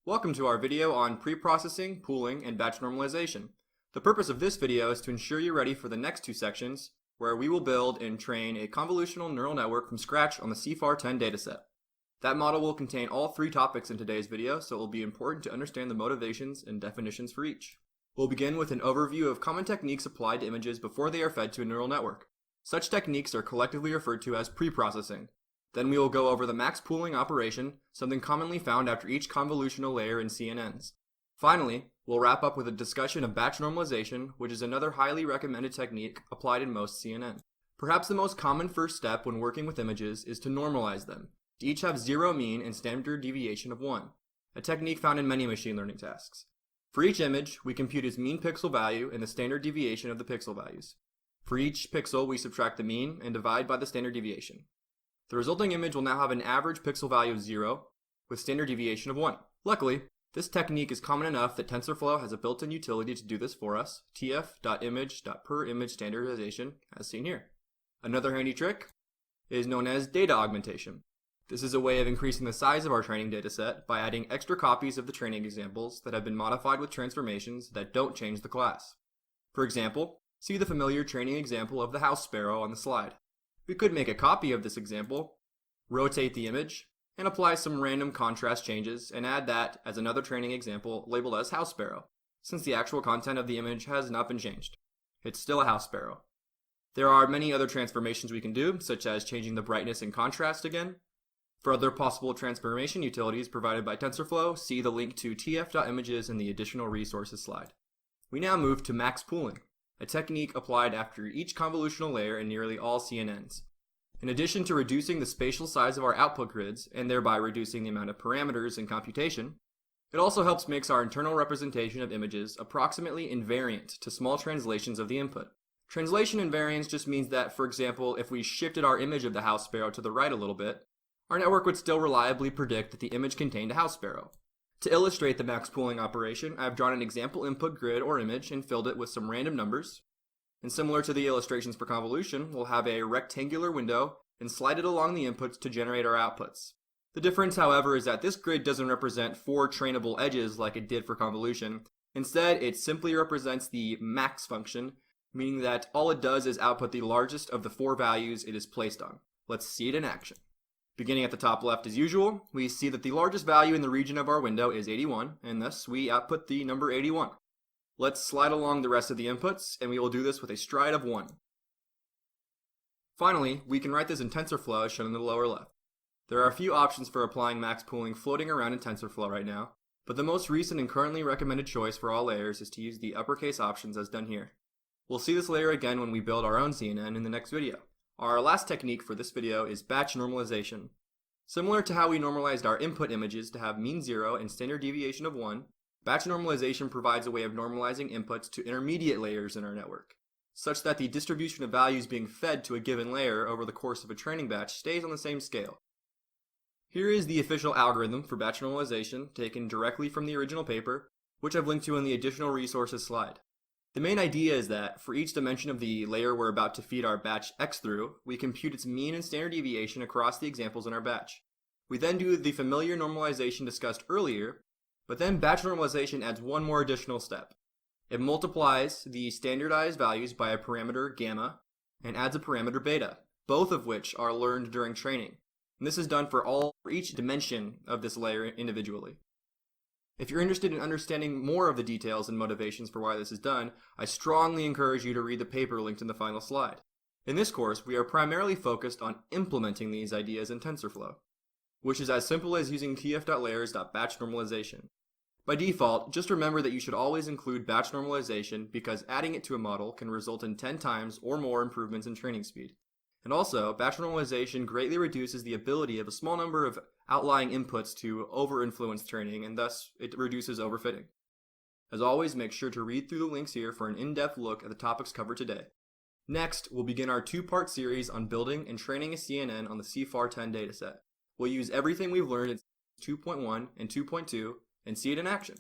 Welcome to our video on preprocessing, pooling, and batch normalization. The purpose of this video is to ensure you're ready for the next two sections, where we will build and train a convolutional neural network from scratch on the CFAR10 dataset. That model will contain all three topics in today's video, so it will be important to understand the motivations and definitions for each. We'll begin with an overview of common techniques applied to images before they are fed to a neural network. Such techniques are collectively referred to as preprocessing. Then we will go over the max pooling operation, something commonly found after each convolutional layer in CNNs. Finally, we'll wrap up with a discussion of batch normalization, which is another highly recommended technique applied in most CNN. Perhaps the most common first step when working with images is to normalize them, to each have zero mean and standard deviation of 1, a technique found in many machine learning tasks. For each image, we compute its mean pixel value and the standard deviation of the pixel values. For each pixel, we subtract the mean and divide by the standard deviation. The resulting image will now have an average pixel value of 0, with standard deviation of 1. Luckily, this technique is common enough that TensorFlow has a built-in utility to do this for us, tf.image.perImage standardization, as seen here. Another handy trick is known as data augmentation. This is a way of increasing the size of our training dataset by adding extra copies of the training examples that have been modified with transformations that don't change the class. For example, see the familiar training example of the house sparrow on the slide. We could make a copy of this example, rotate the image, and apply some random contrast changes and add that as another training example labeled as house sparrow, since the actual content of the image has not been changed. It's still a house sparrow. There are many other transformations we can do, such as changing the brightness and contrast again. For other possible transformation utilities provided by TensorFlow, see the link to tf.images in the additional resources slide. We now move to max pooling, a technique applied after each convolutional layer in nearly all CNNs. In addition to reducing the spatial size of our output grids, and thereby reducing the amount of parameters in computation, it also helps make our internal representation of images approximately invariant to small translations of the input. Translation invariance just means that, for example, if we shifted our image of the house sparrow to the right a little bit, our network would still reliably predict that the image contained a house sparrow. To illustrate the max pooling operation, I've drawn an example input grid or image and filled it with some random numbers. And similar to the illustrations for convolution, we'll have a rectangular window and slide it along the inputs to generate our outputs. The difference, however, is that this grid doesn't represent 4 trainable edges like it did for convolution. Instead, it simply represents the max function, meaning that all it does is output the largest of the 4 values it is placed on. Let's see it in action. Beginning at the top left as usual, we see that the largest value in the region of our window is 81, and thus we output the number 81. Let's slide along the rest of the inputs, and we will do this with a stride of 1. Finally, we can write this in TensorFlow as shown in the lower left. There are a few options for applying max pooling floating around in TensorFlow right now, but the most recent and currently recommended choice for all layers is to use the uppercase options as done here. We'll see this layer again when we build our own CNN in the next video. Our last technique for this video is batch normalization. Similar to how we normalized our input images to have mean 0 and standard deviation of 1, batch normalization provides a way of normalizing inputs to intermediate layers in our network, such that the distribution of values being fed to a given layer over the course of a training batch stays on the same scale. Here is the official algorithm for batch normalization taken directly from the original paper, which I've linked to in the additional resources slide. The main idea is that for each dimension of the layer we're about to feed our batch X through, we compute its mean and standard deviation across the examples in our batch. We then do the familiar normalization discussed earlier, but then batch normalization adds one more additional step. It multiplies the standardized values by a parameter gamma and adds a parameter beta, both of which are learned during training. And this is done for each dimension of this layer individually. If you're interested in understanding more of the details and motivations for why this is done, I strongly encourage you to read the paper linked in the final slide. In this course, we are primarily focused on implementing these ideas in TensorFlow, which is as simple as using tf.layers.batch normalization. By default, just remember that you should always include batch normalization because adding it to a model can result in 10 times or more improvements in training speed. And also, batch normalization greatly reduces the ability of a small number of outlying inputs to over-influence training, and thus it reduces overfitting. As always, make sure to read through the links here for an in-depth look at the topics covered today. Next, we'll begin our 2-part series on building and training a CNN on the CFAR10 dataset. We'll use everything we've learned in 2.1 and 2.2 and see it in action.